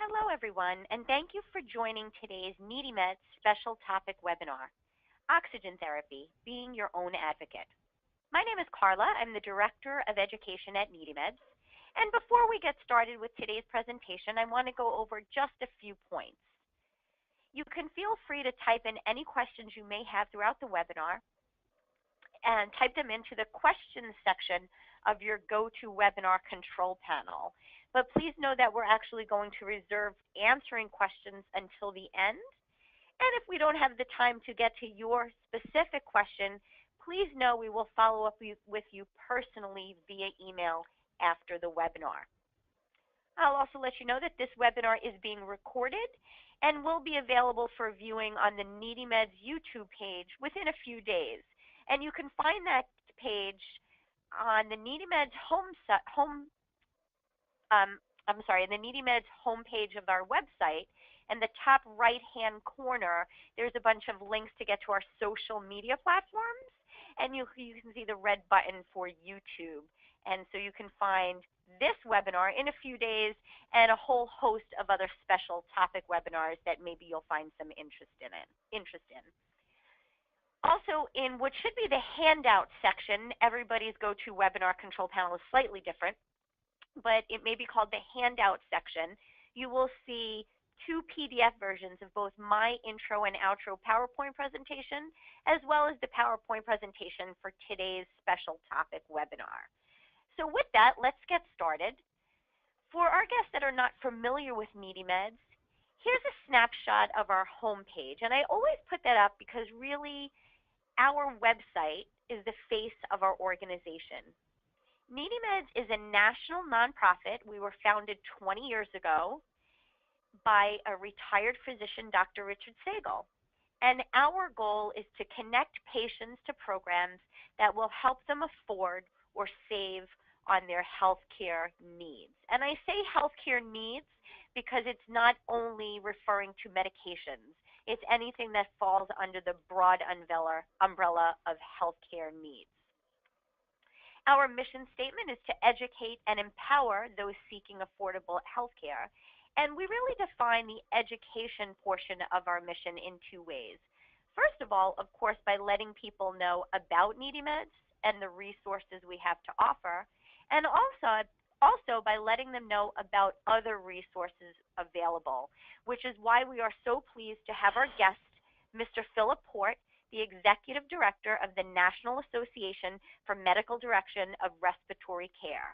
Hello, everyone, and thank you for joining today's NeedyMeds special topic webinar, Oxygen Therapy, Being Your Own Advocate. My name is Carla. I'm the Director of Education at NeedyMeds. And before we get started with today's presentation, I want to go over just a few points. You can feel free to type in any questions you may have throughout the webinar and type them into the questions section of your GoToWebinar control panel. But please know that we're actually going to reserve answering questions until the end. And if we don't have the time to get to your specific question, please know we will follow up with you personally via email after the webinar. I'll also let you know that this webinar is being recorded and will be available for viewing on the NeedyMeds YouTube page within a few days. And you can find that page on the NeedyMeds the NeedyMeds homepage of our website. In the top right-hand corner, there's a bunch of links to get to our social media platforms, and you can see the red button for YouTube. And so you can find this webinar in a few days and a whole host of other special topic webinars that maybe you'll find some interest in. Also, in what should be the handout section, everybody's GoToWebinar control panel is slightly different, but it may be called the handout section. You will see two PDF versions of both my intro and outro PowerPoint presentation, as well as the PowerPoint presentation for today's special topic webinar. So with that, let's get started. For our guests that are not familiar with NeedyMeds, here's a snapshot of our homepage. And I always put that up because really our website is the face of our organization. NeedyMeds is a national nonprofit. We were founded 20 years ago by a retired physician, Dr. Richard Sagel. And our goal is to connect patients to programs that will help them afford or save on their healthcare needs. And I say healthcare needs because it's not only referring to medications. It's anything that falls under the broad umbrella of healthcare needs. Our mission statement is to educate and empower those seeking affordable healthcare. And we really define the education portion of our mission in two ways. First of all, of course, by letting people know about NeedyMeds and the resources we have to offer, and also by letting them know about other resources available, which is why we are so pleased to have our guest, Mr. Philip Port, the Executive Director of the National Association for Medical Direction of Respiratory Care.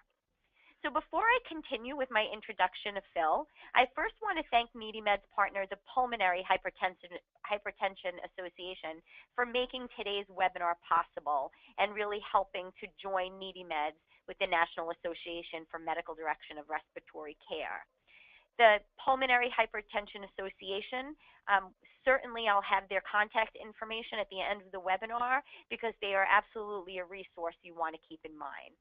So before I continue with my introduction of Phil, I first want to thank NeedyMeds partner, the Pulmonary Hypertension Association, for making today's webinar possible and really helping to join NeedyMeds with the National Association for Medical Direction of Respiratory Care. The Pulmonary Hypertension Association, certainly I'll have their contact information at the end of the webinar because they are absolutely a resource you want to keep in mind.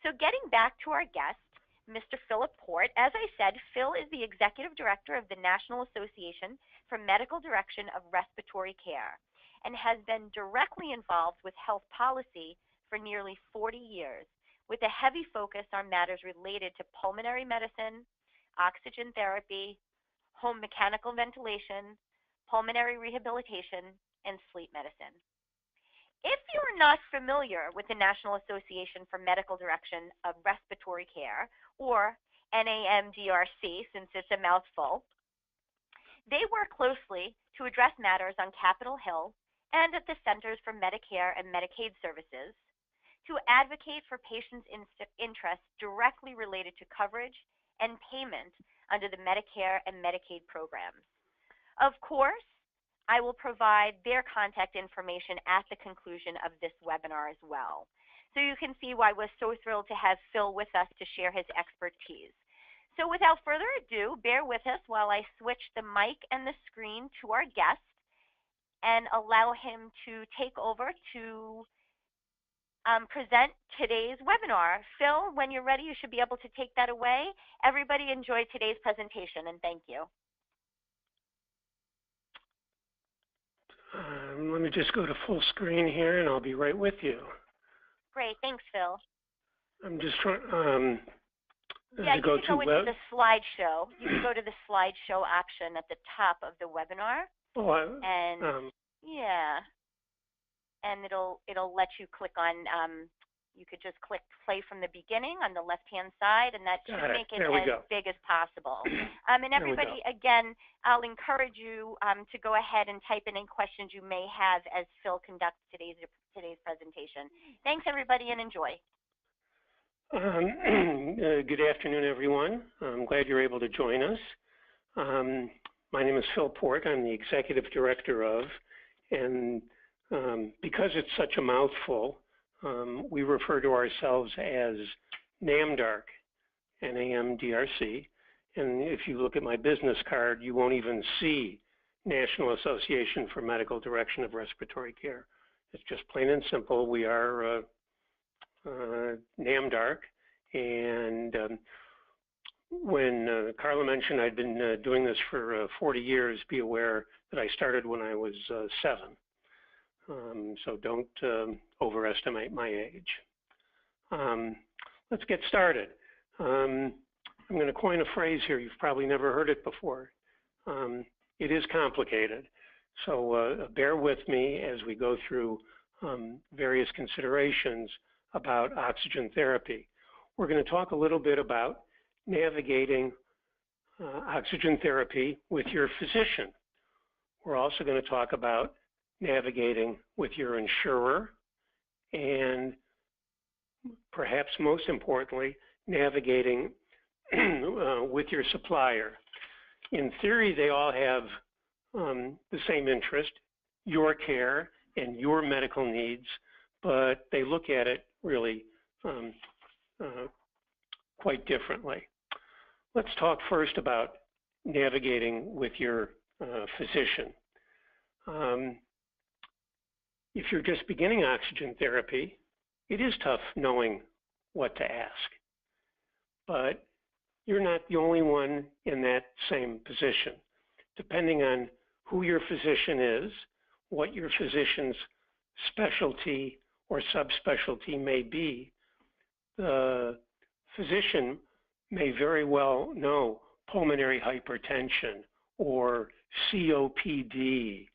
So getting back to our guest, Mr. Philip Port, as I said, Phil is the Executive Director of the National Association for Medical Direction of Respiratory Care and has been directly involved with health policy for nearly 40 years, with a heavy focus on matters related to pulmonary medicine, oxygen therapy, home mechanical ventilation, pulmonary rehabilitation, and sleep medicine. If you're not familiar with the National Association for Medical Direction of Respiratory Care, or NAMDRC, since it's a mouthful, they work closely to address matters on Capitol Hill and at the Centers for Medicare and Medicaid Services to advocate for patients' interests directly related to coverage and payment under the Medicare and Medicaid programs. Of course, I will provide their contact information at the conclusion of this webinar as well. So you can see why we're so thrilled to have Phil with us to share his expertise. So without further ado, bear with us while I switch the mic and the screen to our guest and allow him to take over to present today's webinar. Phil, when you're ready, you should be able to take that away. Everybody enjoy today's presentation, and thank you. Let me just go to full screen here, and I'll be right with you. Great. Thanks, Phil. I'm just trying. Yeah, to you go could to go into web. the slideshow. You could go to the slideshow option at the top of the webinar, Oh, and yeah, and it'll let you click on. You could just click play from the beginning on the left-hand side, and that should got it. make it There we as go. big as possible. And There we go. everybody, again, I'll encourage you to go ahead and type in any questions you may have as Phil conducts today's presentation. Thanks, everybody, and enjoy. Good afternoon, everyone. I'm glad you're able to join us. My name is Phil Port. I'm the Executive Director of, and because it's such a mouthful, we refer to ourselves as NAMDARC, N-A-M-D-R-C. And if you look at my business card, you won't even see National Association for Medical Direction of Respiratory Care. It's just plain and simple. We are NAMDARC, and when Carla mentioned I'd been doing this for 40 years, be aware that I started when I was 7. So don't overestimate my age. Let's get started. I'm going to coin a phrase here. You've probably never heard it before. It is complicated, so bear with me as we go through various considerations about oxygen therapy. We're going to talk a little bit about navigating oxygen therapy with your physician. We're also going to talk about navigating with your insurer, and perhaps most importantly, navigating with your supplier. In theory, they all have the same interest, your care and your medical needs, but they look at it really quite differently. Let's talk first about navigating with your physician. If you're just beginning oxygen therapy, it is tough knowing what to ask, but you're not the only one in that same position. Depending on who your physician is, what your physician's specialty or subspecialty may be, the physician may very well know pulmonary hypertension or COPD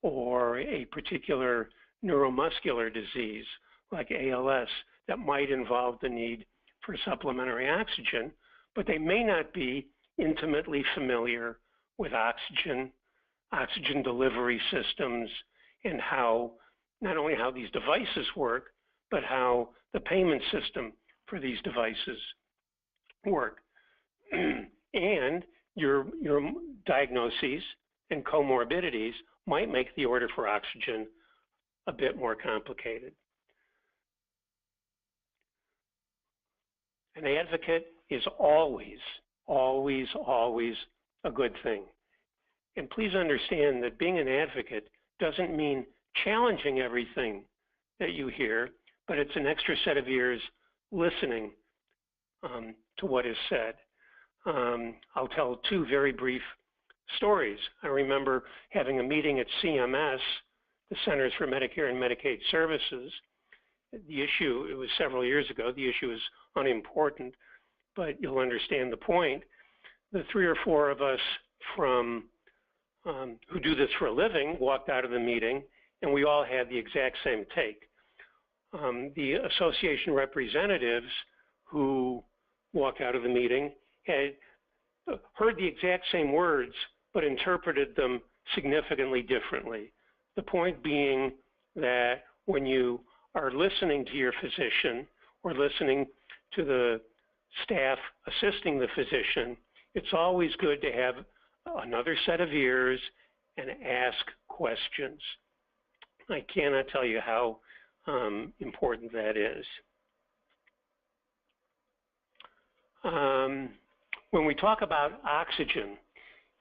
or a particular neuromuscular disease like ALS that might involve the need for supplementary oxygen, but they may not be intimately familiar with oxygen delivery systems, and how, not only how these devices work, but how the payment system for these devices work. And your diagnoses and comorbidities might make the order for oxygen a bit more complicated. An advocate is always, always, always a good thing. And please understand that being an advocate doesn't mean challenging everything that you hear, but it's an extra set of ears listening to what is said. I'll tell 2 very brief stories. I remember having a meeting at CMS, the Centers for Medicare and Medicaid Services. The issue, it was several years ago, the issue is unimportant, but you'll understand the point. The 3 or 4 of us from who do this for a living walked out of the meeting, and we all had the exact same take. The association representatives who walked out of the meeting had heard the exact same words, but interpreted them significantly differently. The point being that when you are listening to your physician or listening to the staff assisting the physician, it's always good to have another set of ears and ask questions. I cannot tell you how important that is. When we talk about oxygen,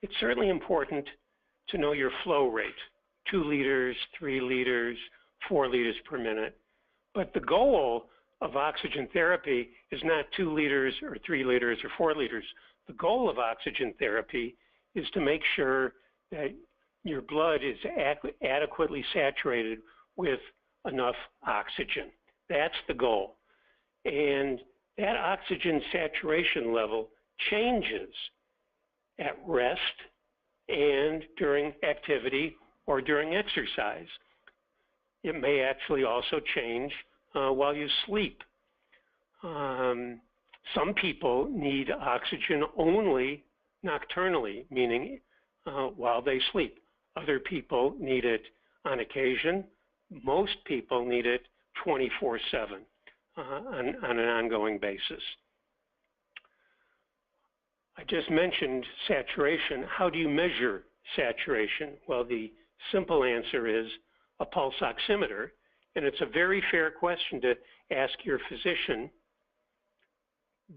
it's certainly important to know your flow rate, 2 liters, 3 liters, 4 liters per minute. But the goal of oxygen therapy is not 2 liters or 3 liters or 4 liters. The goal of oxygen therapy is to make sure that your blood is adequately saturated with enough oxygen. That's the goal. And that oxygen saturation level changes at rest and during activity or during exercise. It may actually also change while you sleep. Some people need oxygen only nocturnally, meaning while they sleep. Other people need it on occasion. Most people need it 24/7 on an ongoing basis. I just mentioned saturation. How do you measure saturation? Well, the simple answer is a pulse oximeter, and it's a very fair question to ask your physician,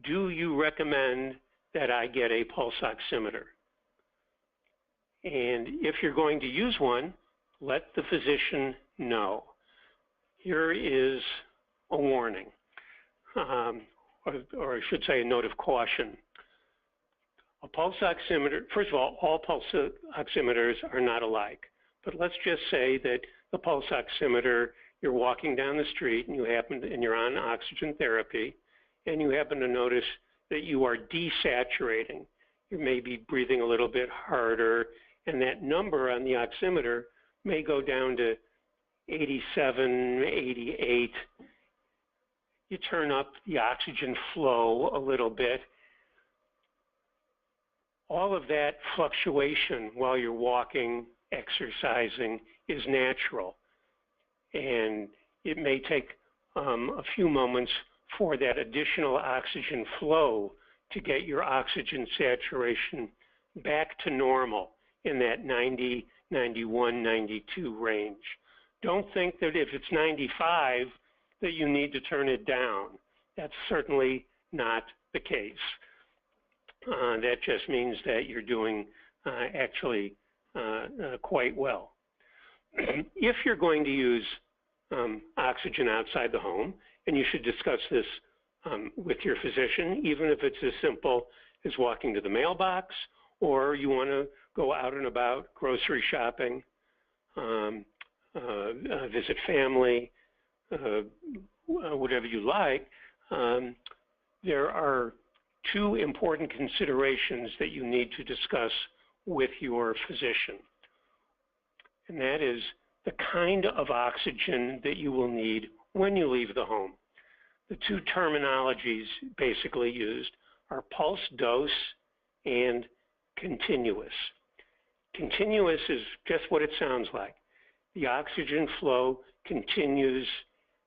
do you recommend that I get a pulse oximeter? And if you're going to use one, let the physician know. Here is a warning, or I should say a note of caution. A pulse oximeter, first of all pulse oximeters are not alike, but let's just say that the pulse oximeter, you're walking down the street and you're on oxygen therapy, and you happen to notice that you are desaturating. You may be breathing a little bit harder, and that number on the oximeter may go down to 87, 88. You turn up the oxygen flow a little bit. All of that fluctuation while you're walking, exercising is natural. And it may take a few moments for that additional oxygen flow to get your oxygen saturation back to normal in that 90, 91, 92 range. Don't think that if it's 95 that you need to turn it down. That's certainly not the case. That just means that you're doing actually quite well. If you're going to use oxygen outside the home, and you should discuss this with your physician, even if it's as simple as walking to the mailbox, or you want to go out and about grocery shopping, visit family, whatever you like, there are two important considerations that you need to discuss with your physician. And that is the kind of oxygen that you will need when you leave the home. The two terminologies basically used are pulse dose and continuous. Continuous is just what it sounds like. The oxygen flow continues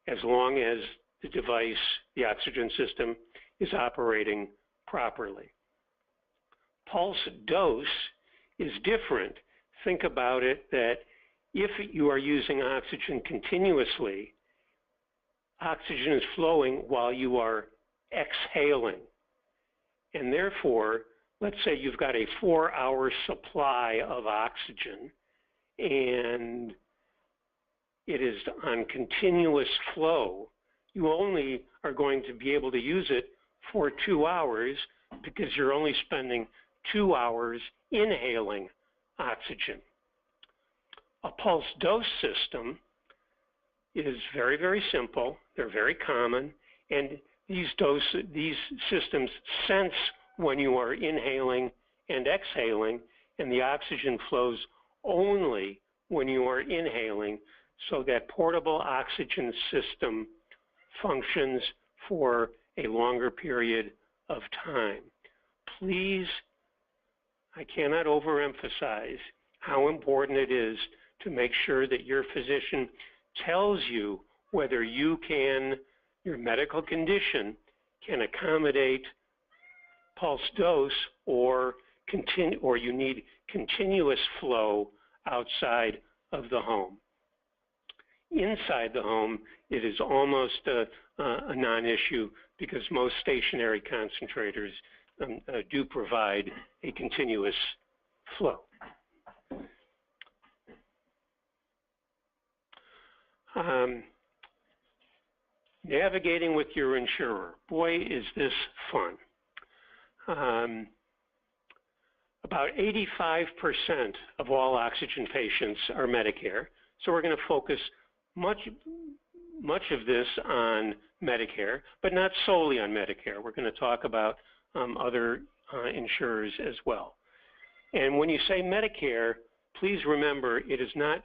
as long as the device, the oxygen system, is operating properly. Pulse dose is different. Think about it that if you are using oxygen continuously, oxygen is flowing while you are exhaling. And therefore, let's say you've got a 4-hour supply of oxygen and it is on continuous flow, you only are going to be able to use it for 2 hours because you're only spending 2 hours inhaling oxygen. A pulse dose system is very, very simple. They're very common, and these systems sense when you are inhaling and exhaling, and the oxygen flows only when you are inhaling, so that portable oxygen system functions for a longer period of time. Please, I cannot overemphasize how important it is to make sure that your physician tells you whether your medical condition can accommodate pulse dose or you need continuous flow outside of the home. Inside the home, it is almost a non-issue because most stationary concentrators do provide a continuous flow. Navigating with your insurer. Boy, is this fun. About 85% of all oxygen patients are Medicare, so we're going to focus much of this on Medicare, but not solely on Medicare. We're going to talk about other insurers as well. And when you say Medicare, please remember it is not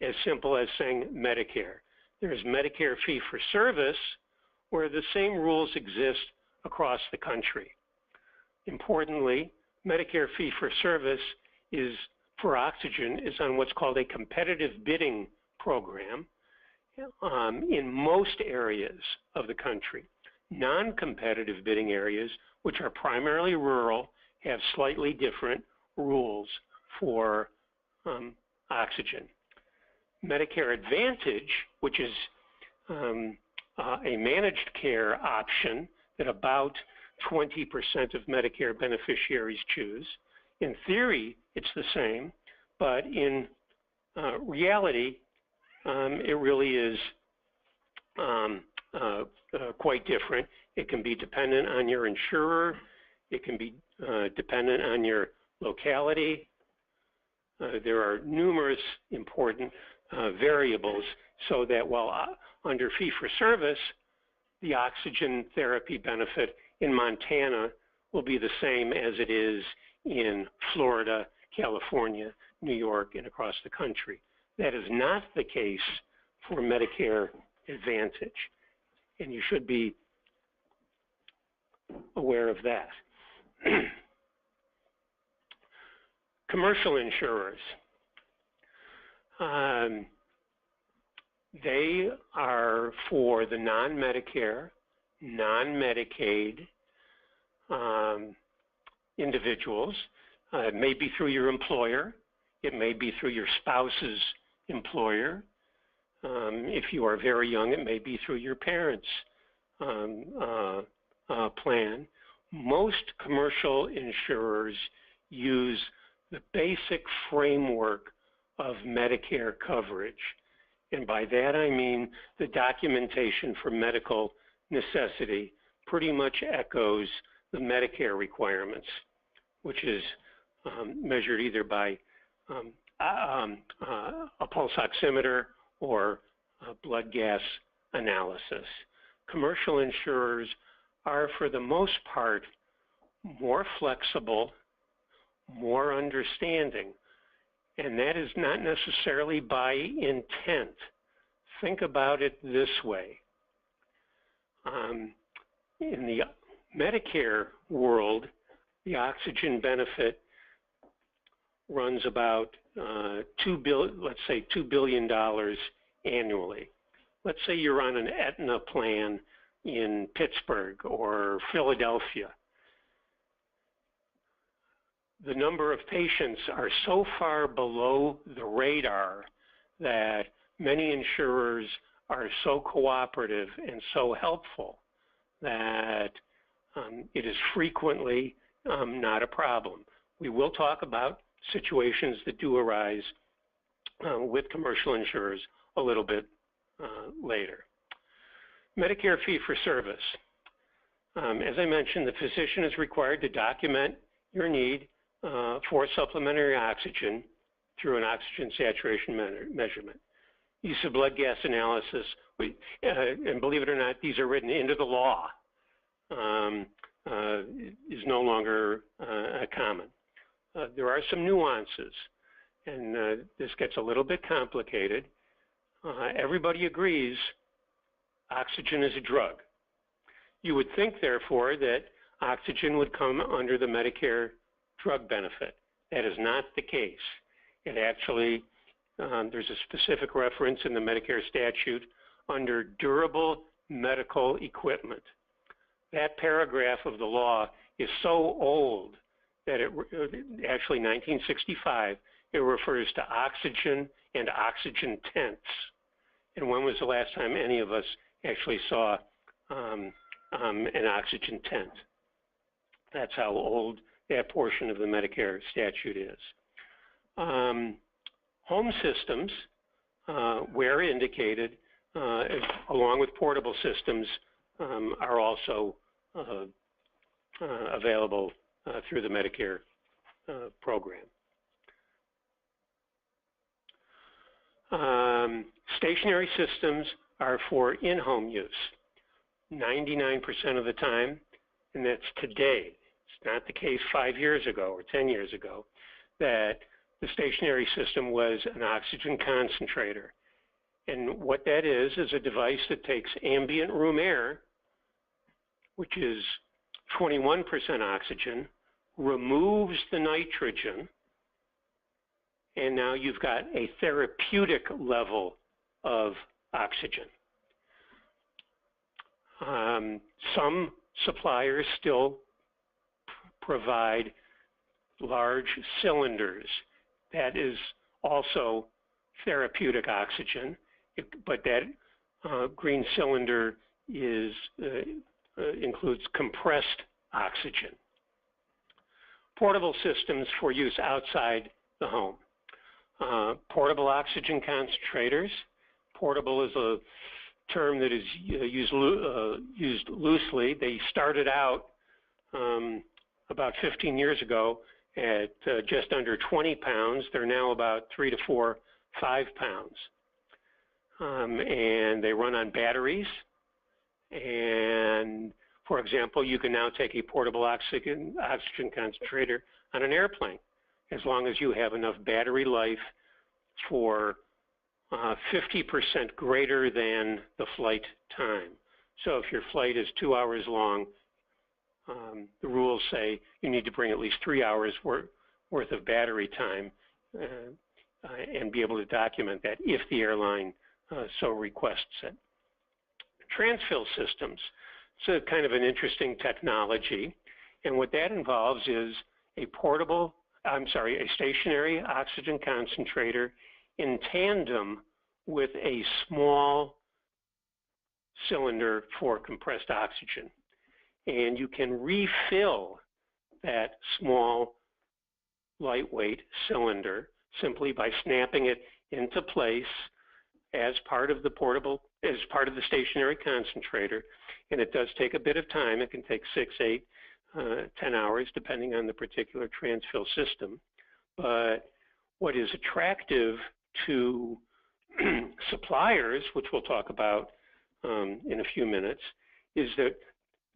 as simple as saying Medicare. There's Medicare fee-for-service, where the same rules exist across the country. Importantly, Medicare fee-for-service is, for oxygen, is on what's called a competitive bidding program in most areas of the country. Non-competitive bidding areas, which are primarily rural, have slightly different rules for oxygen. Medicare Advantage, which is a managed care option that about 20% of Medicare beneficiaries choose. In theory, it's the same, but in reality, it really is quite different. It can be dependent on your insurer. It can be dependent on your locality. There are numerous important variables, so that while under fee-for-service, the oxygen therapy benefit in Montana will be the same as it is in Florida, California, New York, and across the country. That is not the case for Medicare Advantage, and you should be aware of that. Commercial insurers. They are for the non-Medicare, non-Medicaid individuals. It may be through your employer. It may be through your spouse's employer. If you are very young, it may be through your parents' plan. Most commercial insurers use the basic framework of Medicare coverage. And by that I mean the documentation for medical necessity pretty much echoes the Medicare requirements, which is measured either by a pulse oximeter or blood gas analysis. Commercial insurers are, for the most part, more flexible, more understanding, and that is not necessarily by intent. Think about it this way. In the Medicare world, the oxygen benefit runs about let's say $2 billion annually. Let's say you're on an Aetna plan in Pittsburgh or Philadelphia. The number of patients are so far below the radar that many insurers are so cooperative and so helpful that it is frequently not a problem. We will talk about situations that do arise with commercial insurers a little bit later. Medicare fee-for-service. As I mentioned, the physician is required to document your need for supplementary oxygen through an oxygen saturation measurement. Use of blood gas analysis, and believe it or not, these are written into the law, is no longer common. There are some nuances, and this gets a little bit complicated. Everybody agrees oxygen is a drug. You would think, therefore, that oxygen would come under the Medicare drug benefit. That is not the case. It actually, there's a specific reference in the Medicare statute under durable medical equipment. That paragraph of the law is so old that actually 1965, it refers to oxygen and oxygen tents. And when was the last time any of us actually saw an oxygen tent? That's how old that portion of the Medicare statute is. Home systems, where indicated, along with portable systems, are also available through the Medicare program. Stationary systems are for in-home use, 99% of the time, and that's today. It's not the case 5 years ago or 10 years ago that the stationary system was an oxygen concentrator. And what that is a device that takes ambient room air, which is 21% oxygen, removes the nitrogen, and now you've got a therapeutic level of oxygen. Some suppliers still provide large cylinders. That is also therapeutic oxygen, but that green cylinder includes compressed oxygen. Portable systems for use outside the home. Portable oxygen concentrators. Portable is a term that is used loosely. They started out about 15 years ago at just under 20 pounds. They're now about 3 to 5 pounds. And they run on batteries. And for example, you can now take a portable oxygen concentrator on an airplane as long as you have enough battery life for 50% greater than the flight time. So if your flight is 2 hours long, the rules say you need to bring at least 3 hours worth of battery time and be able to document that if the airline so requests it. Transfill systems. It's kind of an interesting technology, and what that involves is a stationary oxygen concentrator in tandem with a small cylinder for compressed oxygen. And you can refill that small, lightweight cylinder simply by snapping it into place as part of the stationary concentrator. And it does take a bit of time. It can take 6, 8, 10 hours, depending on the particular transfill system. But what is attractive to suppliers, which we'll talk about in a few minutes, is that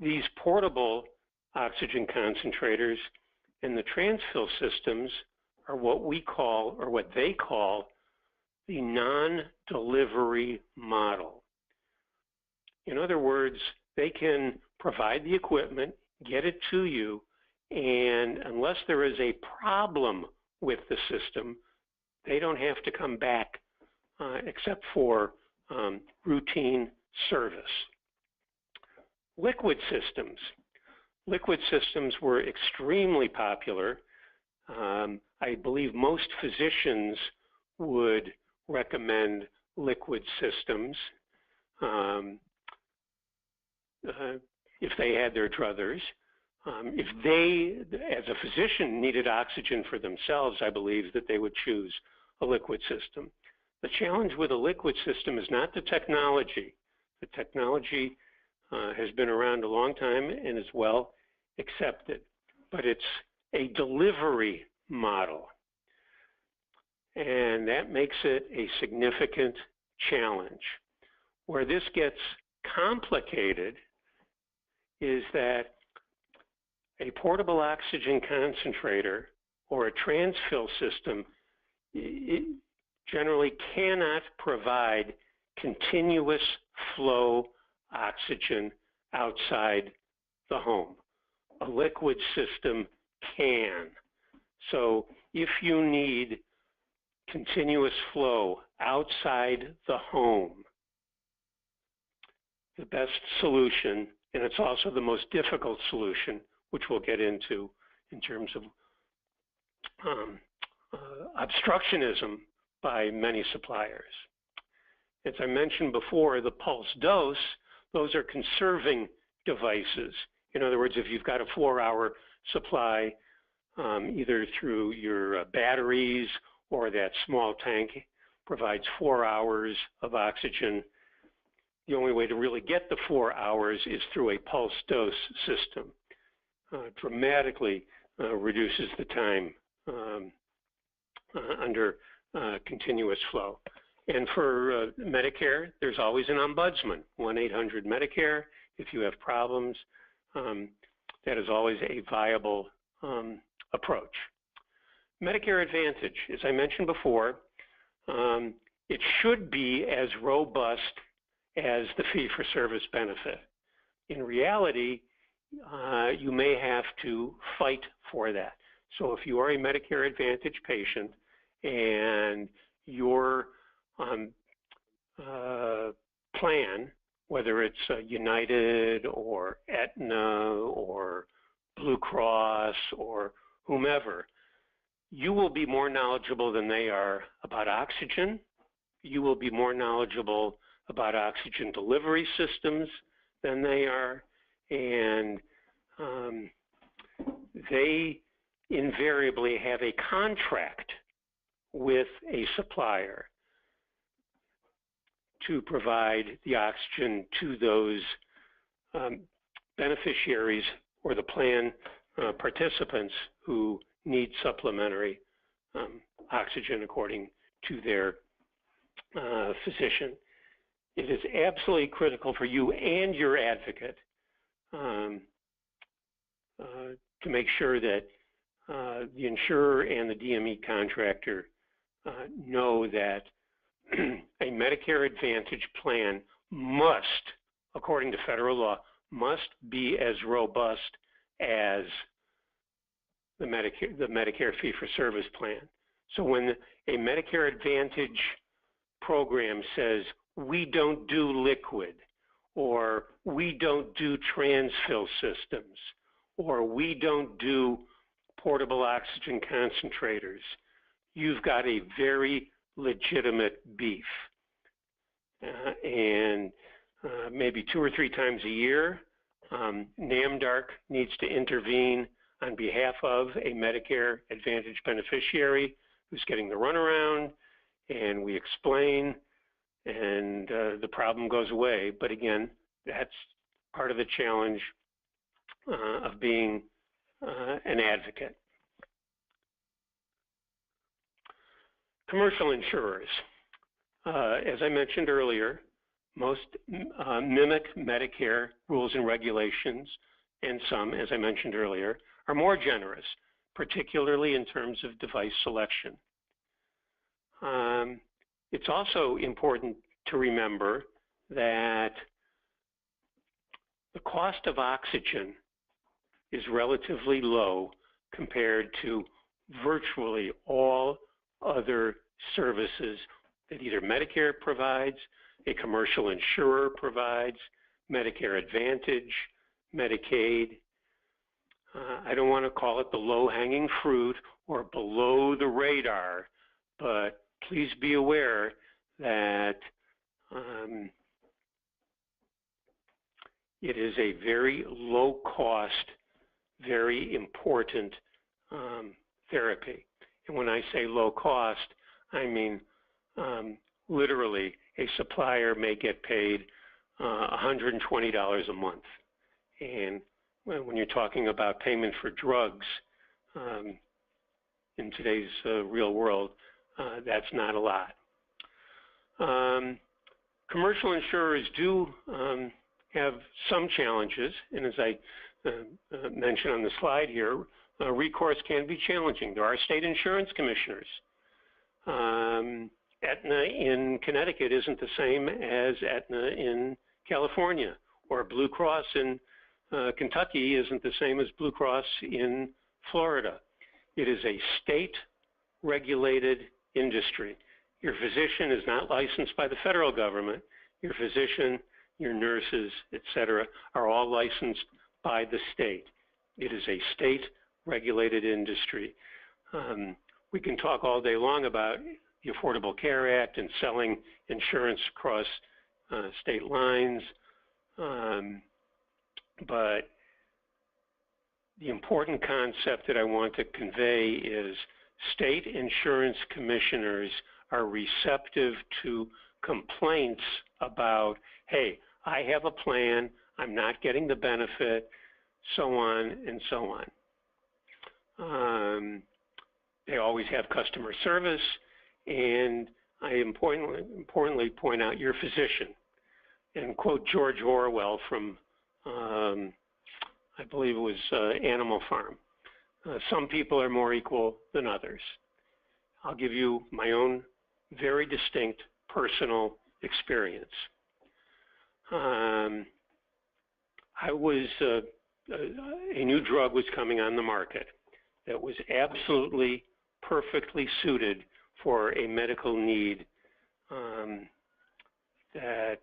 these portable oxygen concentrators and the transfill systems are what we call, or what they call, the non-delivery model. In other words, they can provide the equipment, get it to you, and unless there is a problem with the system, they don't have to come back except for routine service. Liquid systems. Liquid systems were extremely popular. I believe most physicians would recommend liquid systems if they had their druthers. If they, as a physician, needed oxygen for themselves, I believe that they would choose a liquid system. The challenge with a liquid system is not the technology. The technology has been around a long time and is well accepted, but it's a delivery model. And that makes it a significant challenge. Where this gets complicated is that a portable oxygen concentrator or a transfill system generally cannot provide continuous flow oxygen outside the home. A liquid system can. So if you need continuous flow outside the home, the best solution, and it's also the most difficult solution, which we'll get into in terms of obstructionism by many suppliers. As I mentioned before, the pulse dose, those are conserving devices. In other words, if you've got a 4-hour supply, either through your batteries or that small tank provides 4 hours of oxygen, the only way to really get the 4 hours is through a pulse dose system. Dramatically reduces the time under continuous flow. And for Medicare, there's always an ombudsman, 1-800-Medicare. If you have problems, that is always a viable approach. Medicare Advantage, as I mentioned before, it should be as robust as the fee-for-service benefit. In reality, you may have to fight for that. So if you are a Medicare Advantage patient and your plan, whether it's United or Aetna or Blue Cross or whomever, you will be more knowledgeable than they are about oxygen. You will be more knowledgeable about oxygen delivery systems than they are, and they invariably have a contract with a supplier to provide the oxygen to those beneficiaries or the plan participants who need supplementary oxygen according to their physician. It is absolutely critical for you and your advocate to make sure that the insurer and the DME contractor know that a Medicare Advantage plan must, according to federal law, must be as robust as the Medicare fee-for-service plan. So when a Medicare Advantage program says, we don't do liquid, or we don't do transfill systems, or we don't do portable oxygen concentrators, you've got a very legitimate beef. And maybe 2 or 3 times a year, NAMDARC needs to intervene on behalf of a Medicare Advantage beneficiary who's getting the runaround, and we explain, and the problem goes away. But again, that's part of the challenge of being an advocate. Commercial insurers. As I mentioned earlier, most mimic Medicare rules and regulations, and some, as I mentioned earlier, are more generous, particularly in terms of device selection. It's also important to remember that the cost of oxygen is relatively low compared to virtually all other services that either Medicare provides, a commercial insurer provides, Medicare Advantage, Medicaid. I don't want to call it the low-hanging fruit or below the radar, but please be aware that it is a very low-cost, very important therapy. And when I say low cost, I mean literally a supplier may get paid $120 a month. And when you're talking about payment for drugs in today's real world, that's not a lot. Commercial insurers do have some challenges, and as I mentioned on the slide here, recourse can be challenging. There are state insurance commissioners. Aetna in Connecticut isn't the same as Aetna in California, or Blue Cross in Kentucky isn't the same as Blue Cross in Florida. It is a state-regulated industry. Your physician is not licensed by the federal government. Your physician, your nurses, etc., are all licensed by the state. It is a state-regulated industry. We can talk all day long about the Affordable Care Act and selling insurance across state lines, but the important concept that I want to convey is state insurance commissioners are receptive to complaints about, hey, I have a plan, I'm not getting the benefit, so on and so on. They always have customer service, and I importantly point out your physician and quote George Orwell from, I believe it was Animal Farm. Some people are more equal than others. I'll give you my own very distinct personal experience. A new drug was coming on the market that was absolutely perfectly suited for a medical need that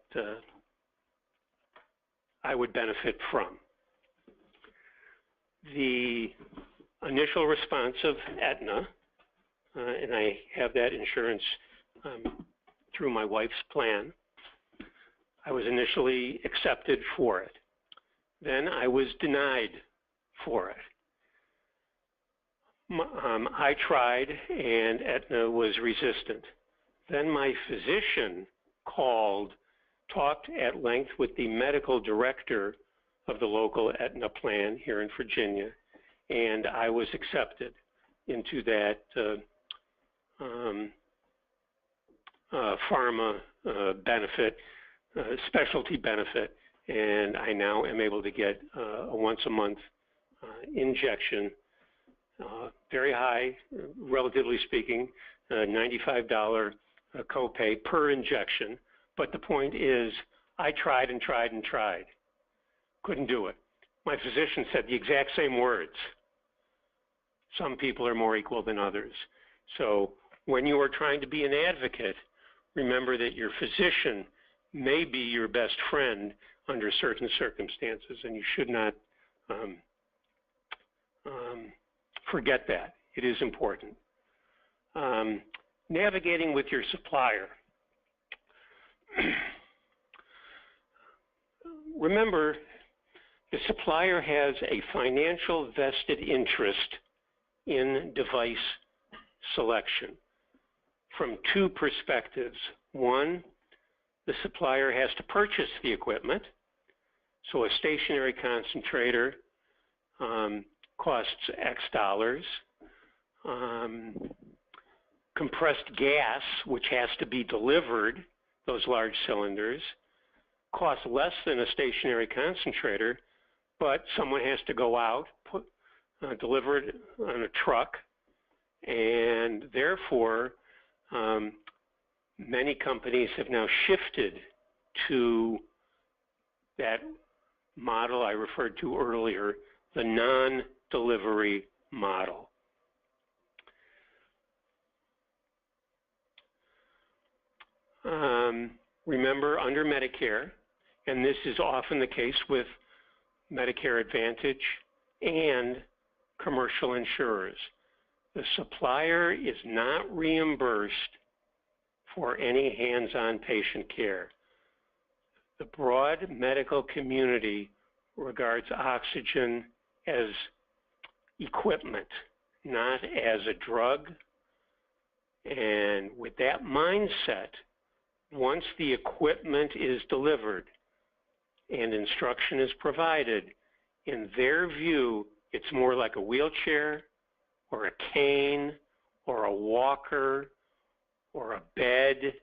I would benefit from. The initial response of Aetna, and I have that insurance through my wife's plan, I was initially accepted for it. Then I was denied for it. I tried and Aetna was resistant. Then my physician called, talked at length with the medical director of the local Aetna plan here in Virginia, and I was accepted into that pharma benefit, specialty benefit, and I now am able to get a once-a-month injection, very high, relatively speaking, $95 copay per injection. But the point is, I tried and tried and tried. Couldn't do it. My physician said the exact same words. Some people are more equal than others. So when you are trying to be an advocate, remember that your physician may be your best friend under certain circumstances, and you should not forget that. It is important. Navigating with your supplier. Remember, the supplier has a financial vested interest in device selection from two perspectives. One, the supplier has to purchase the equipment. So a stationary concentrator costs X dollars. Compressed gas, which has to be delivered, those large cylinders, costs less than a stationary concentrator, but someone has to go out, deliver it on a truck, and therefore many companies have now shifted to that model I referred to earlier, the non-delivery model. Remember, under Medicare, and this is often the case with Medicare Advantage and commercial insurers, the supplier is not reimbursed for any hands-on patient care. The broad medical community regards oxygen as equipment, not as a drug. And with that mindset, once the equipment is delivered and instruction is provided, in their view, it's more like a wheelchair or a cane or a walker or a bed.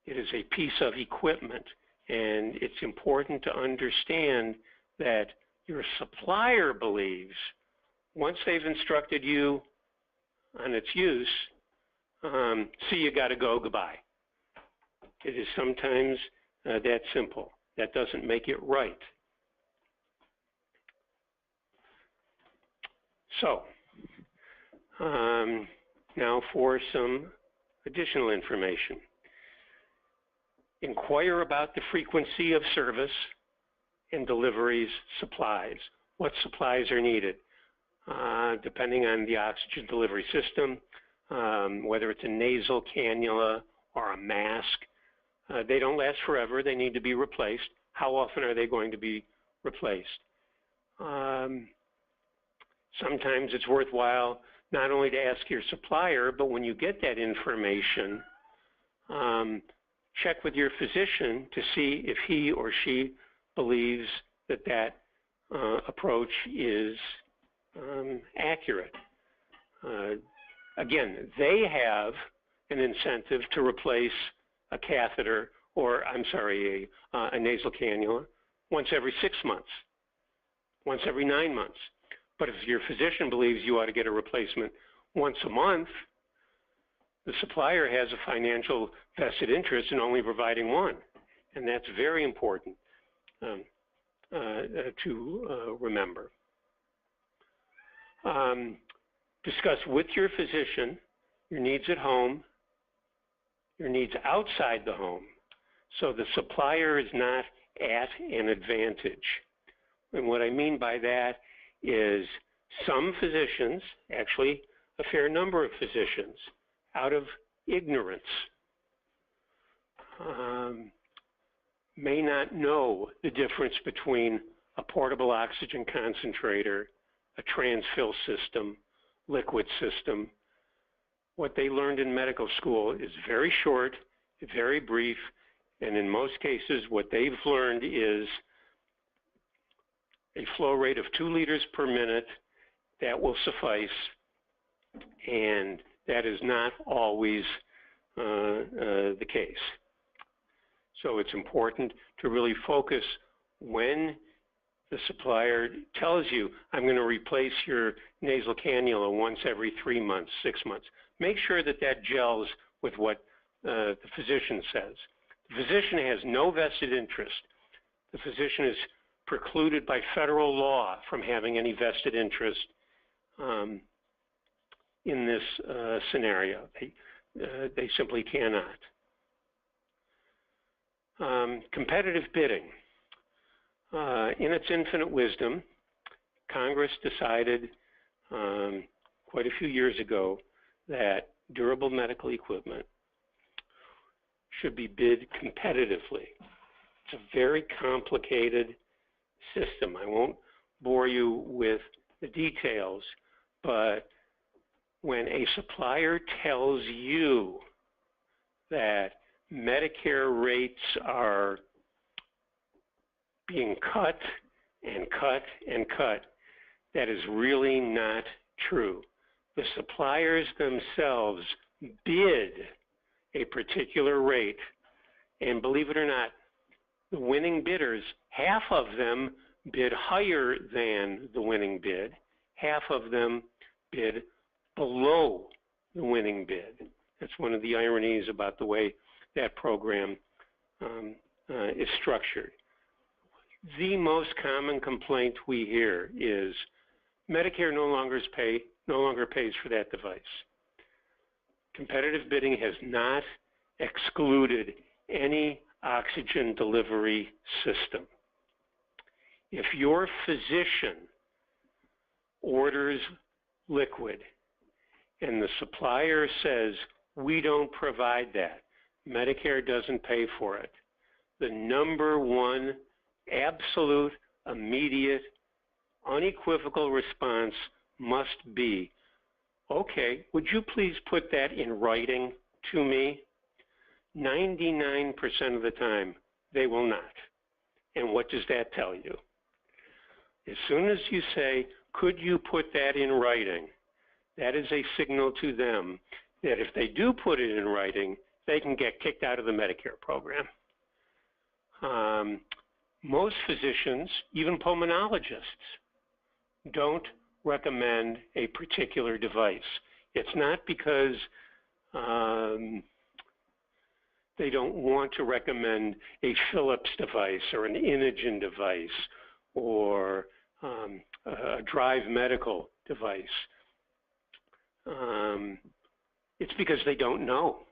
It is a piece of equipment, and it's important to understand that your supplier believes once they've instructed you on its use, see you gotta go, goodbye. It is sometimes that simple. That doesn't make it right. So, now for some additional information. Inquire about the frequency of service and deliveries supplies. What supplies are needed? Depending on the oxygen delivery system, whether it's a nasal cannula or a mask, they don't last forever. They need to be replaced. How often are they going to be replaced? Sometimes it's worthwhile not only to ask your supplier, but when you get that information, check with your physician to see if he or she believes that that approach is accurate. Again, they have an incentive to replace a catheter or, a nasal cannula once every 6 months, once every 9 months. But if your physician believes you ought to get a replacement once a month, the supplier has a financial vested interest in only providing one. And that's very important to remember. Discuss with your physician your needs at home, your needs outside the home, so the supplier is not at an advantage. And what I mean by that is some physicians, actually a fair number of physicians, out of ignorance, may not know the difference between a portable oxygen concentrator, a transfill system, liquid system. What they learned in medical school is very short, very brief, and in most cases what they've learned is a flow rate of 2 liters per minute. That will suffice, and that is not always the case. So it's important to really focus when the supplier tells you, I'm going to replace your nasal cannula once every 3 months, 6 months. Make sure that that gels with what the physician says. The physician has no vested interest. The physician is precluded by federal law from having any vested interest in this scenario. They simply cannot. Competitive bidding. In its infinite wisdom, Congress decided quite a few years ago that durable medical equipment should be bid competitively. It's a very complicated system. I won't bore you with the details, but when a supplier tells you that Medicare rates are being cut and cut and cut, that is really not true. The suppliers themselves bid a particular rate, and believe it or not, the winning bidders, half of them bid higher than the winning bid, half of them bid below the winning bid. That's one of the ironies about the way that program is structured. The most common complaint we hear is Medicare no longer pays for that device. Competitive bidding has not excluded any oxygen delivery system. If your physician orders liquid and the supplier says, we don't provide that, Medicare doesn't pay for it, the number one absolute, immediate, unequivocal response must be, okay, would you please put that in writing to me? 99% of the time, they will not. And what does that tell you? As soon as you say, could you put that in writing, that is a signal to them that if they do put it in writing, they can get kicked out of the Medicare program. Most physicians, even pulmonologists, don't recommend a particular device. It's not because they don't want to recommend a Philips device or an Inogen device or a Drive Medical device. It's because they don't know.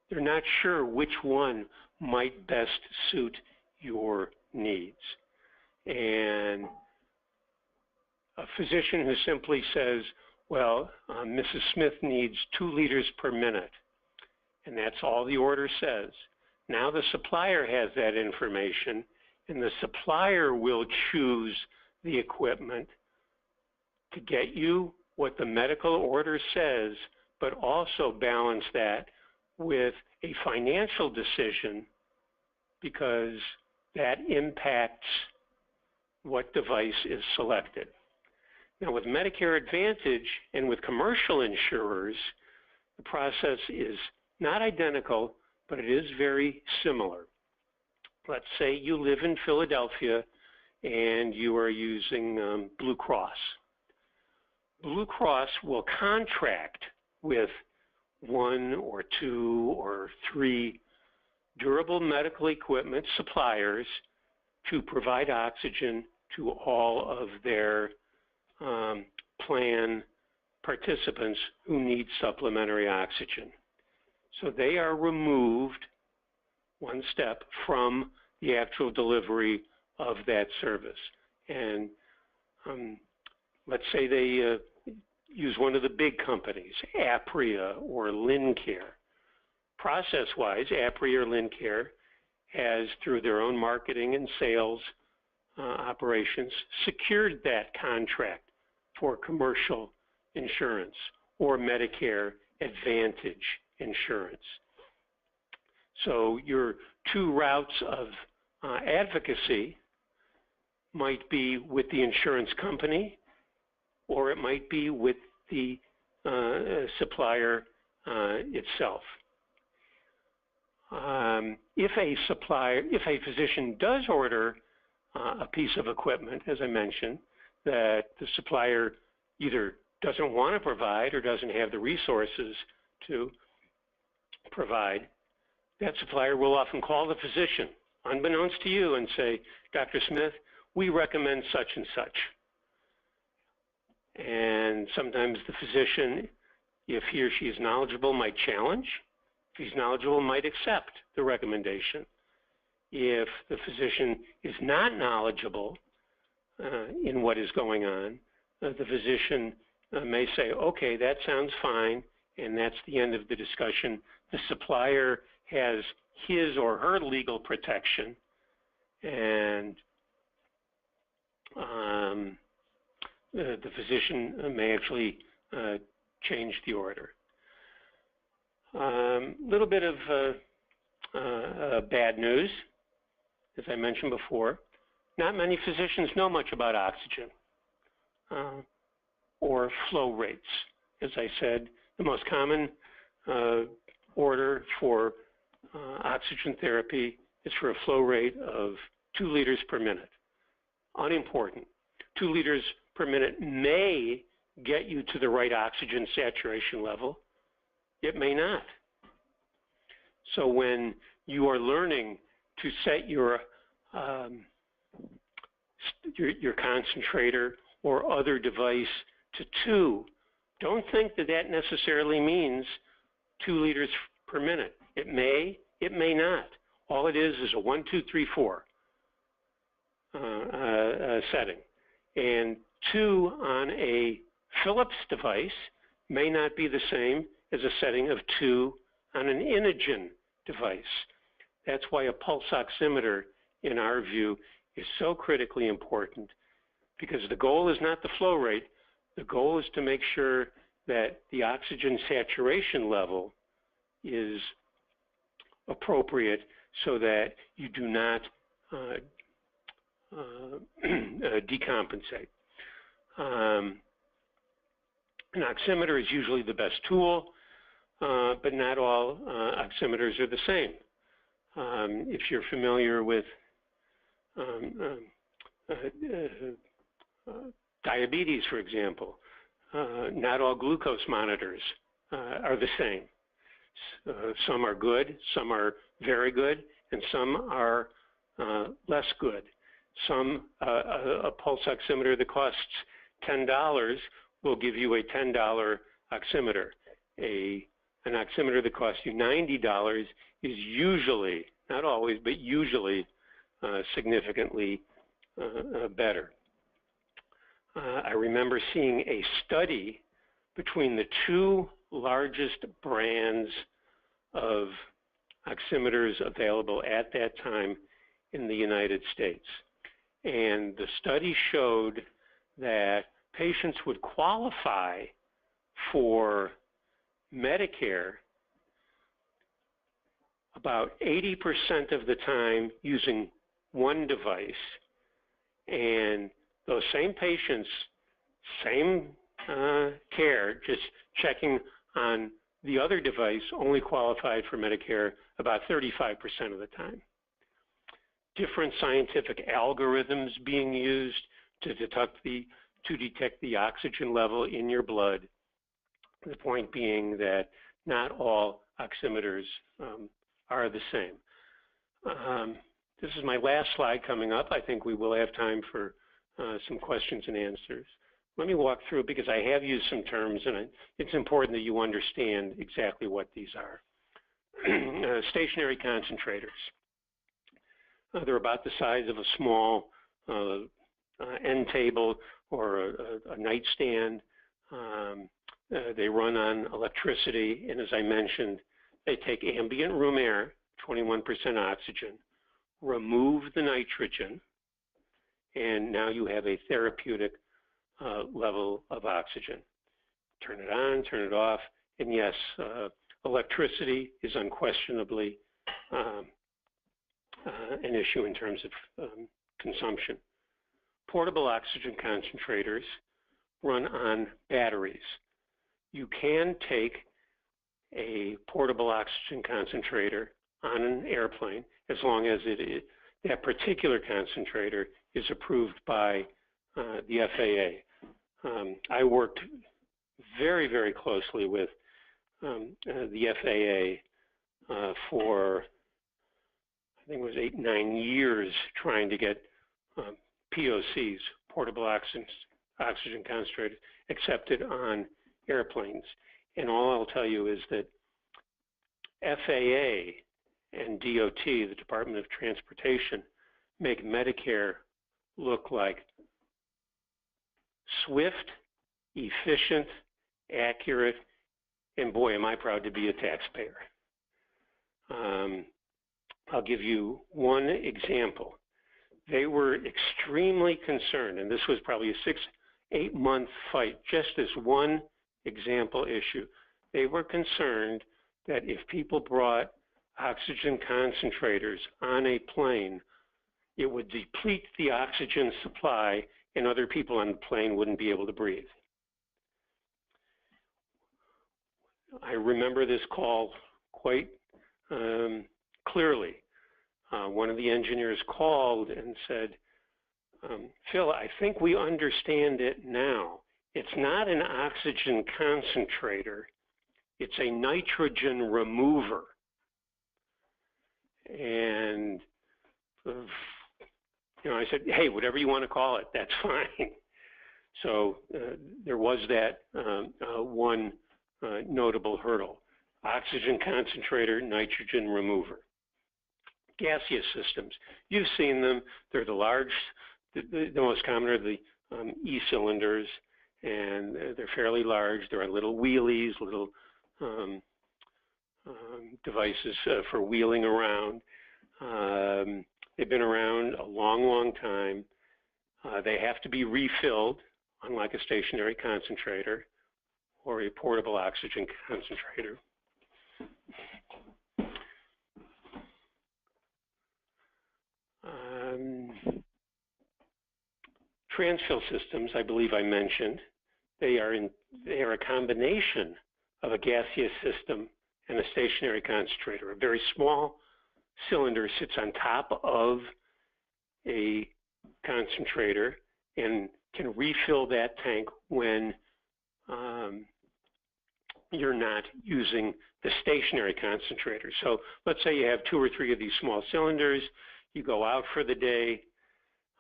They're not sure which one might best suit your needs. And a physician who simply says, well, Mrs. Smith needs 2 liters per minute, and that's all the order says. Now the supplier has that information, and the supplier will choose the equipment to get you what the medical order says, but also balance that with a financial decision, because that impacts what device is selected. Now with Medicare Advantage and with commercial insurers, the process is not identical, but it is very similar. Let's say you live in Philadelphia and you are using Blue Cross. Blue Cross will contract with 1 or 2 or 3 durable medical equipment suppliers to provide oxygen to all of their plan participants who need supplementary oxygen. So they are removed one step from the actual delivery of that service. And let's say they use one of the big companies, Apria or Lincare. Process-wise, Apria or Lincare has, through their own marketing and sales operations, secured that contract for commercial insurance or Medicare Advantage insurance. So your 2 routes of advocacy might be with the insurance company, or it might be with the supplier itself. If a physician does order a piece of equipment, as I mentioned, that the supplier either doesn't want to provide or doesn't have the resources to provide, that supplier will often call the physician, unbeknownst to you, and say, Dr. Smith, we recommend such and such. And sometimes the physician, if he or she is knowledgeable, might challenge. If he's knowledgeable, might accept the recommendation. If the physician is not knowledgeable in what is going on, the physician may say, okay, that sounds fine, and that's the end of the discussion. The supplier has his or her legal protection, and the physician may actually change the order. Little bit of bad news, as I mentioned before. Not many physicians know much about oxygen or flow rates. As I said, the most common order for oxygen therapy is for a flow rate of 2 liters per minute. Unimportant. 2 liters per minute may get you to the right oxygen saturation level. It may not. So when you are learning to set your concentrator or other device to 2, don't think that that necessarily means 2 liters per minute. It may not. All it is a 1, 2, 3, 4 setting. And 2 on a Philips device may not be the same as a setting of 2 on an Inogen device. That's why a pulse oximeter, in our view, is so critically important, because the goal is not the flow rate. The goal is to make sure that the oxygen saturation level is appropriate so that you do not decompensate. An oximeter is usually the best tool, but not all oximeters are the same. If you're familiar with diabetes, for example, not all glucose monitors are the same. Some are good, some are very good, and some are less good. Some, a pulse oximeter that costs $10 will give you a $10 oximeter. An oximeter that costs you $90 is usually, not always, but usually significantly better. I remember seeing a study between the 2 largest brands of oximeters available at that time in the United States. And the study showed that patients would qualify for Medicare about 80% of the time using one device, and those same patients, same care, just checking on The other device only qualified for Medicare about 35% of the time. Different scientific algorithms being used to detect the oxygen level in your blood. The point being that not all oximeters are the same. This is my last slide coming up. I think we will have time for some questions and answers. Let me walk through it because I have used some terms and it's important that you understand exactly what these are. Stationary concentrators. They're about the size of a small end table or a nightstand. They run on electricity, and as I mentioned, they take ambient room air, 21% oxygen, remove the nitrogen, and now you have a therapeutic level of oxygen. Turn it on, turn it off, and yes, electricity is unquestionably an issue in terms of consumption. Portable oxygen concentrators run on batteries. You can take a portable oxygen concentrator on an airplane as long as that particular concentrator is approved by the FAA. I worked very, very closely with the FAA for, I think it was 8, 9 years trying to get POCs, portable oxygen concentrators, accepted on airplanes. And all I'll tell you is that FAA and DOT, the Department of Transportation, make Medicare look like swift, efficient, accurate, and boy, am I proud to be a taxpayer. I'll give you one example. They were extremely concerned, and this was probably a 6-8 month fight, just this one example issue. They were concerned that if people brought oxygen concentrators on a plane, it would deplete the oxygen supply and other people on the plane wouldn't be able to breathe. I remember this call quite clearly. One of the engineers called and said, Phil, I think we understand it now. It's not an oxygen concentrator, it's a nitrogen remover. And I said, hey, whatever you want to call it, that's fine. So there was that one notable hurdle. Oxygen concentrator, nitrogen remover. Gaseous systems. You've seen them. They're the large, the most common are the E-cylinders, and they're fairly large. They're on little wheelies, little devices for wheeling around. They've been around a long, long time. They have to be refilled, unlike a stationary concentrator or a portable oxygen concentrator. Transfill systems, I believe I mentioned, they are a combination of a gaseous system and a stationary concentrator. A very small cylinder sits on top of a concentrator and can refill that tank when you're not using the stationary concentrator. So let's say you have 2 or 3 of these small cylinders. You go out for the day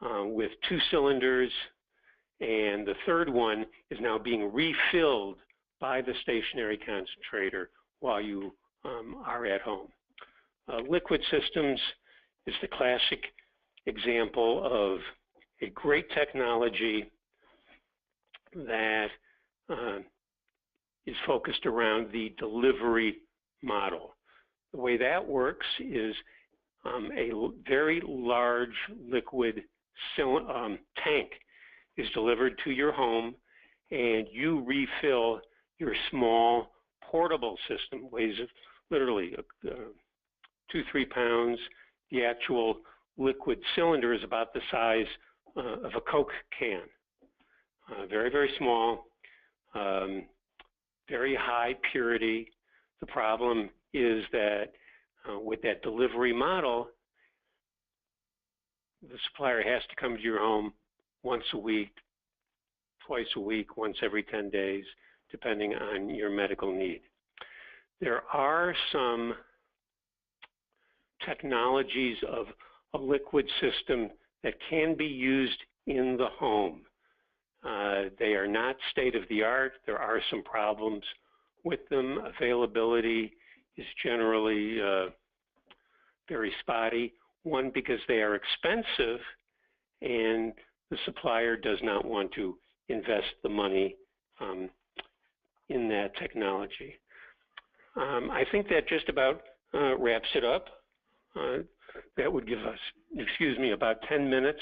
with 2 cylinders, and the third one is now being refilled by the stationary concentrator while you are at home. Liquid systems is the classic example of a great technology that is focused around the delivery model. The way that works is a very large liquid tank is delivered to your home, and you refill your small portable system. Weighs literally 2-3 pounds. The actual liquid cylinder is about the size of a Coke can. Very, very small, very high purity. The problem is that with that delivery model, the supplier has to come to your home once a week, twice a week, once every 10 days, depending on your medical need. There are some technologies of a liquid system that can be used in the home. They are not state-of-the-art. There are some problems with them. Availability is generally very spotty. One, because they are expensive, and the supplier does not want to invest the money in that technology. I think that just about wraps it up. That would give us, about 10 minutes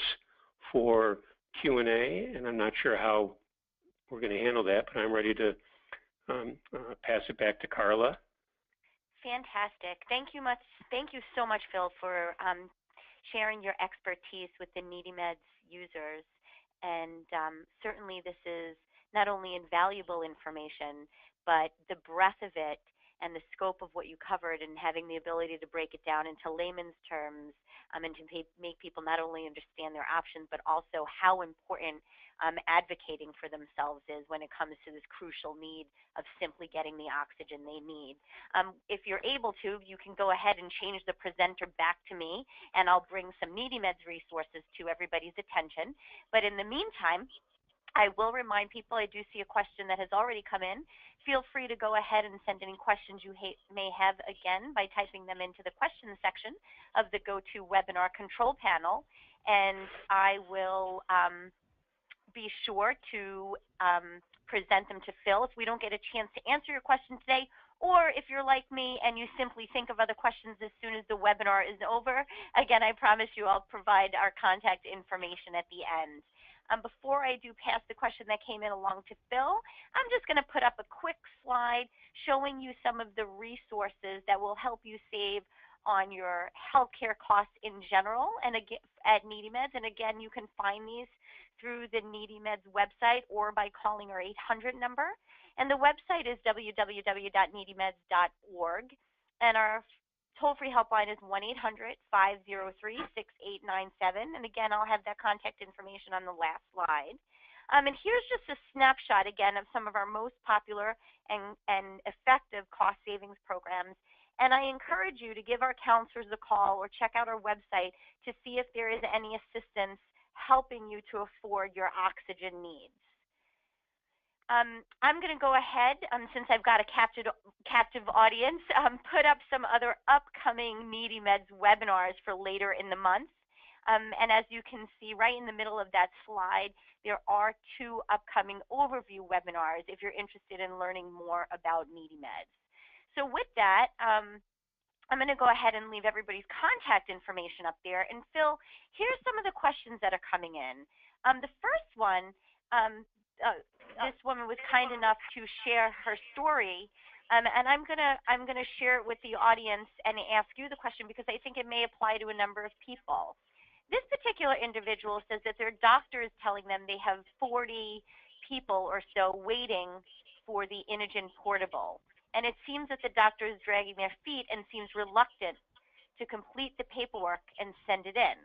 for Q&A, and I'm not sure how we're going to handle that, but I'm ready to pass it back to Carla. Fantastic. Thank you so much, Phil, for sharing your expertise with the NeedyMeds users. And certainly this is not only invaluable information, but the breadth of it and the scope of what you covered, and having the ability to break it down into layman's terms and to make people not only understand their options, but also how important advocating for themselves is when it comes to this crucial need of simply getting the oxygen they need. If you're able to, you can go ahead and change the presenter back to me, and I'll bring some NeedyMeds resources to everybody's attention. But in the meantime, I will remind people, I do see a question that has already come in. Feel free to go ahead and send any questions you may have again by typing them into the questions section of the GoToWebinar control panel, and I will be sure to present them to Phil if we don't get a chance to answer your question today, or if you're like me and you simply think of other questions as soon as the webinar is over. Again, I promise you I'll provide our contact information at the end. Before I do pass the question that came in along to Phil, I'm just going to put up a quick slide showing you some of the resources that will help you save on your healthcare costs in general and again, at NeedyMeds. And again, you can find these through the NeedyMeds website or by calling our 800 number. And the website is www.needymeds.org. And our toll-free helpline is 1-800-503-6897. And again, I'll have that contact information on the last slide. And here's just a snapshot, again, of some of our most popular and effective cost savings programs. And I encourage you to give our counselors a call or check out our website to see if there is any assistance helping you to afford your oxygen needs. I'm going to go ahead, since I've got a captive audience, put up some other upcoming NeedyMeds webinars for later in the month. And as you can see right in the middle of that slide, there are 2 upcoming overview webinars if you're interested in learning more about NeedyMeds. So with that, I'm going to go ahead and leave everybody's contact information up there. And Phil, here's some of the questions that are coming in. The first one, this woman was kind enough to share her story, and I'm gonna share it with the audience and ask you the question because I think it may apply to a number of people. This particular individual says that their doctor is telling them they have 40 people or so waiting for the Inogen portable, and it seems that the doctor is dragging their feet and seems reluctant to complete the paperwork and send it in.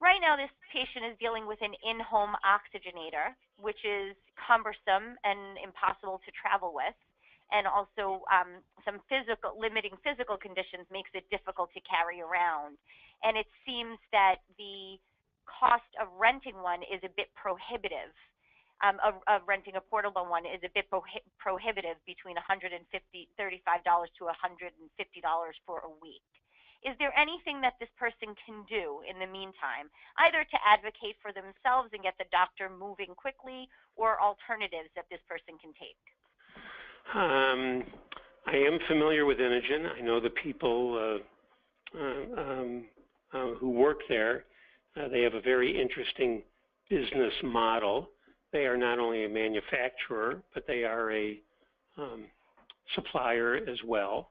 Right now, this patient is dealing with an in-home oxygenator, which is cumbersome and impossible to travel with, and also some limiting physical conditions makes it difficult to carry around. And it seems that the cost of renting one is a bit prohibitive. Of renting a portable one is a bit prohibitive, between $35 to $150 for a week. Is there anything that this person can do in the meantime, either to advocate for themselves and get the doctor moving quickly, or alternatives that this person can take? I am familiar with Inogen. I know the people who work there. They have a very interesting business model. They are not only a manufacturer, but they are a supplier as well.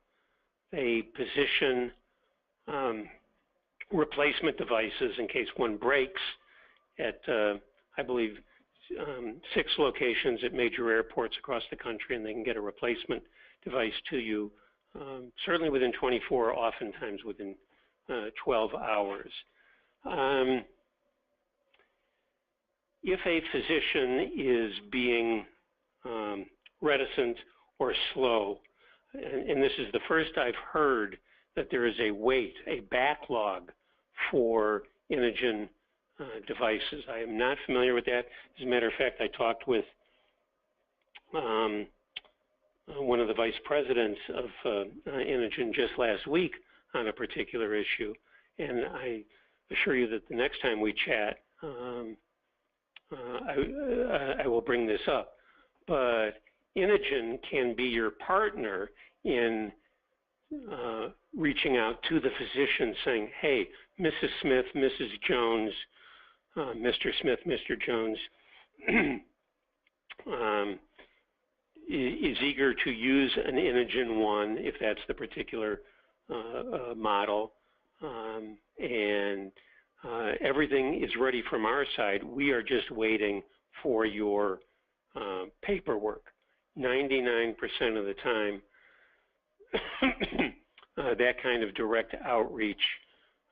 They position replacement devices in case one breaks at, I believe, 6 locations at major airports across the country, and they can get a replacement device to you certainly within 24, oftentimes within 12 hours. If a physician is being reticent or slow, and this is the first I've heard that there is a wait, a backlog for Inogen devices. I am not familiar with that. As a matter of fact, I talked with one of the vice presidents of Inogen just last week on a particular issue, and I assure you that the next time we chat, I will bring this up. But Inogen can be your partner in reaching out to the physician saying, hey, Mrs. Smith, Mrs. Jones, Mr. Smith, Mr. Jones is eager to use an Inogen 1 if that's the particular model, and everything is ready from our side. We are just waiting for your paperwork. 99% of the time, that kind of direct outreach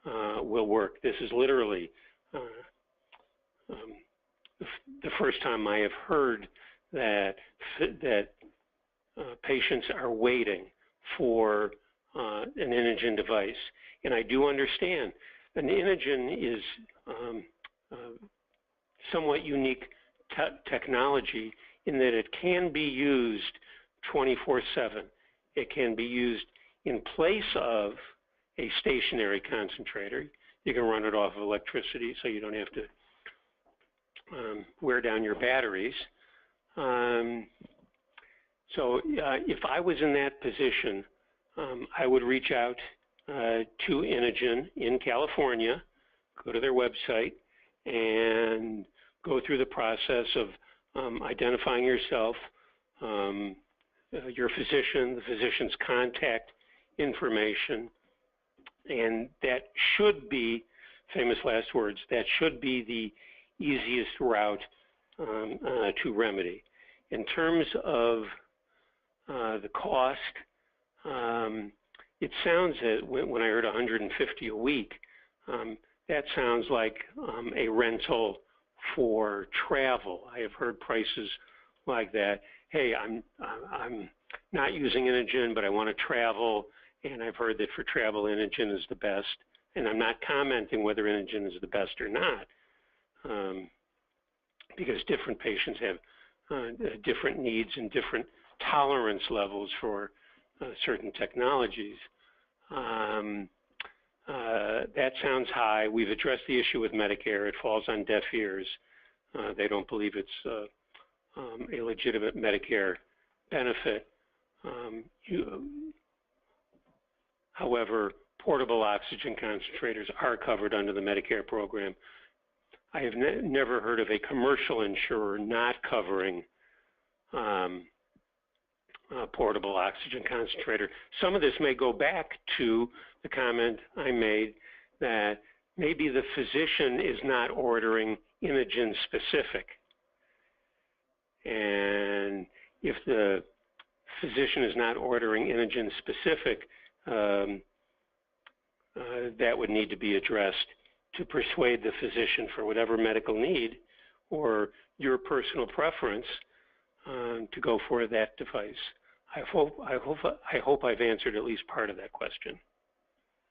will work. This is literally the first time I have heard that patients are waiting for an Inogen device. And I do understand an Inogen is somewhat unique technology in that it can be used 24/7. It can be used in place of a stationary concentrator. You can run it off of electricity so you don't have to wear down your batteries. So if I was in that position, I would reach out to Inogen in California, go to their website, and go through the process of identifying yourself, your physician, the physician's contact information, and that should be, famous last words, that should be the easiest route to remedy. In terms of the cost, it sounds that when I heard $150 a week, that sounds like a rental for travel. I have heard prices like that. Hey, I'm not using Inogen, but I want to travel, and I've heard that for travel, Inogen is the best. And I'm not commenting whether Inogen is the best or not, because different patients have different needs and different tolerance levels for certain technologies. That sounds high. We've addressed the issue with Medicare. It falls on deaf ears. They don't believe it's a legitimate Medicare benefit. However, portable oxygen concentrators are covered under the Medicare program. I have never heard of a commercial insurer not covering portable oxygen concentrator. Some of this may go back to the comment I made that maybe the physician is not ordering Inogen specific. And if the physician is not ordering Inogen specific, that would need to be addressed to persuade the physician for whatever medical need or your personal preference to go for that device. I hope I've answered at least part of that question.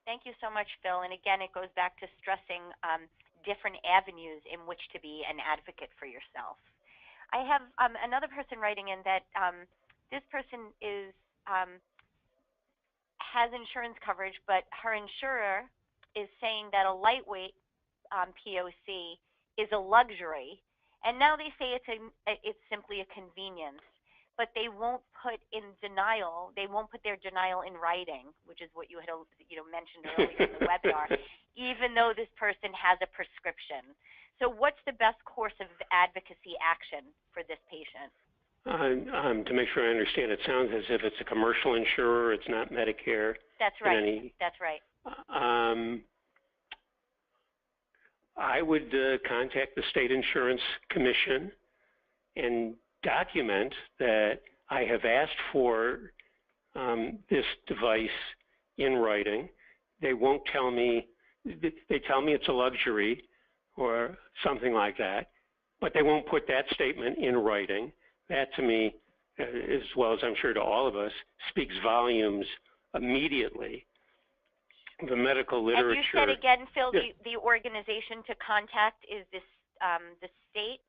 Thank you so much, Phil. And again, it goes back to stressing different avenues in which to be an advocate for yourself. I have another person writing in that this person is has insurance coverage, but her insurer is saying that a lightweight POC is a luxury, and now they say it's simply a convenience. But they won't put in denial. They won't put their denial in writing, which is what you had mentioned earlier in the webinar, even though this person has a prescription. So what's the best course of advocacy action for this patient? To make sure I understand, it sounds as if it's a commercial insurer. It's not Medicare. That's right. That's right. I would contact the State Insurance Commission and document that I have asked for this device in writing. They won't tell me, they tell me it's a luxury or something like that, but they won't put that statement in writing. That to me, as well as I'm sure to all of us, speaks volumes immediately. The medical literature. And you said again, Phil, the organization to contact is this the state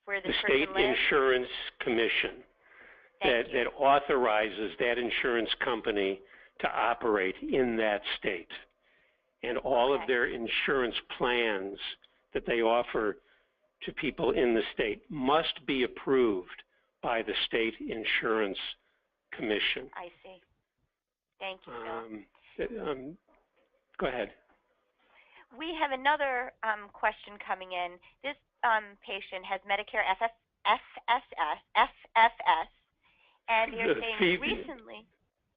where this person lives? The State Insurance Commission that authorizes that insurance company to operate in that state. And all of their insurance plans that they offer to people in the state must be approved by the State Insurance Commission. I see. Thank you, Phil. Go ahead. We have another question coming in. This patient has Medicare FFS, and you're saying recently.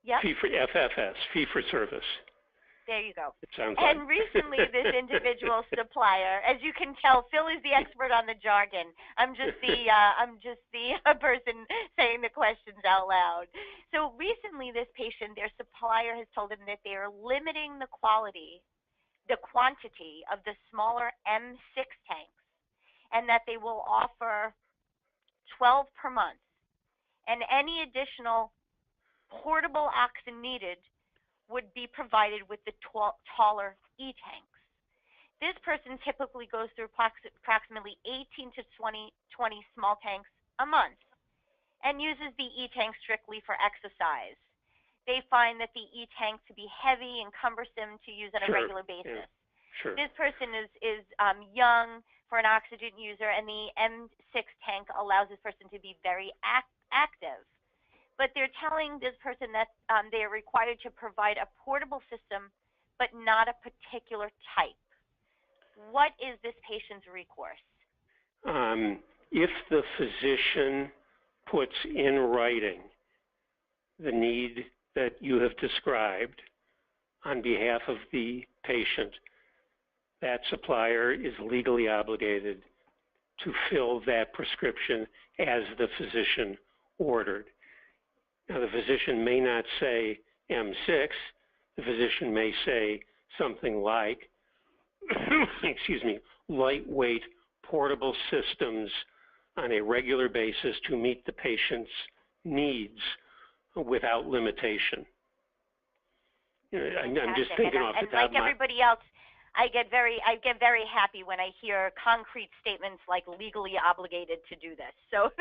Yep. FFS, fee for service. There you go. It sounds and recently, this individual Supplier, as you can tell, Phil is the expert on the jargon. I'm just the person saying the questions out loud. So recently, this patient, their Supplier has told them that they are limiting the quantity of the smaller M6 tanks, and that they will offer 12 per month, and any additional portable oxygen needed would be provided with the taller E-tanks. This person typically goes through approximately 18 to 20 small tanks a month and uses the E-tank strictly for exercise. They find that the E-tank to be heavy and cumbersome to use on a regular basis. Yeah. Sure. This person is young for an oxygen user, and the M6 tank allows this person to be very active. But they're telling this person that they are required to provide a portable system, but not a particular type. What is this patient's recourse? If the physician puts in writing the need that you have described on behalf of the patient, that supplier is legally obligated to fill that prescription as the physician ordered. Now, the physician may not say M6. The physician may say something like, excuse me, lightweight portable systems on a regular basis to meet the patient's needs without limitation. I'm just thinking off the top of my... And like everybody else, I get very happy when I hear concrete statements like legally obligated to do this. So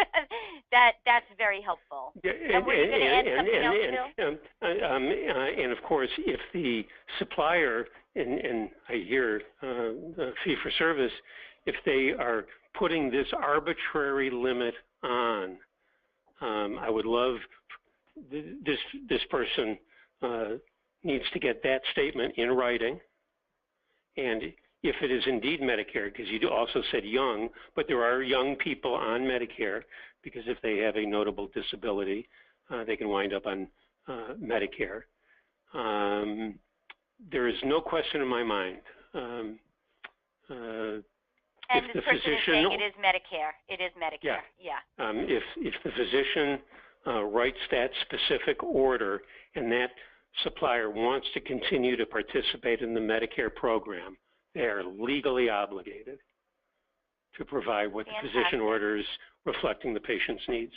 that's very helpful. And were you going to add something else, Phil? And of course, if the supplier, and I hear fee for service, if they are putting this arbitrary limit on, I would love this person needs to get that statement in writing. And if it is indeed Medicare, because you also said young, but there are young people on Medicare, because if they have a notable disability, they can wind up on Medicare. There is no question in my mind. And the person is saying it is Medicare. It is Medicare. Yeah. If the physician writes that specific order and that supplier wants to continue to participate in the Medicare program, they are legally obligated to provide what the physician orders reflecting the patient's needs.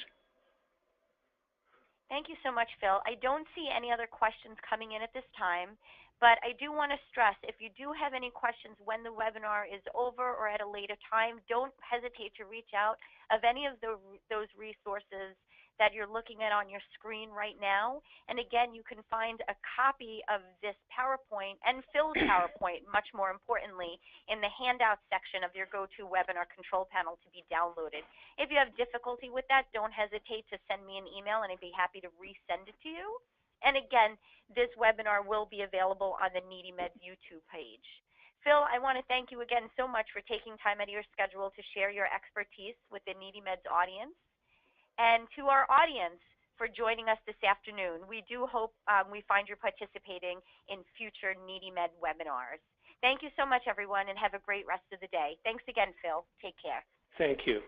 Thank you so much, Phil. I don't see any other questions coming in at this time, but I do want to stress, if you do have any questions when the webinar is over or at a later time, don't hesitate to reach out of any of those resources that you're looking at on your screen right now. And again, you can find a copy of this PowerPoint and Phil's PowerPoint, much more importantly, in the handout section of your GoToWebinar control panel to be downloaded. If you have difficulty with that, don't hesitate to send me an email and I'd be happy to resend it to you. And again, this webinar will be available on the NeedyMeds YouTube page. Phil, I want to thank you again so much for taking time out of your schedule to share your expertise with the NeedyMeds audience. And to our audience for joining us this afternoon. We do hope we find you participating in future NeedyMed webinars. Thank you so much, everyone, and have a great rest of the day. Thanks again, Phil. Take care. Thank you.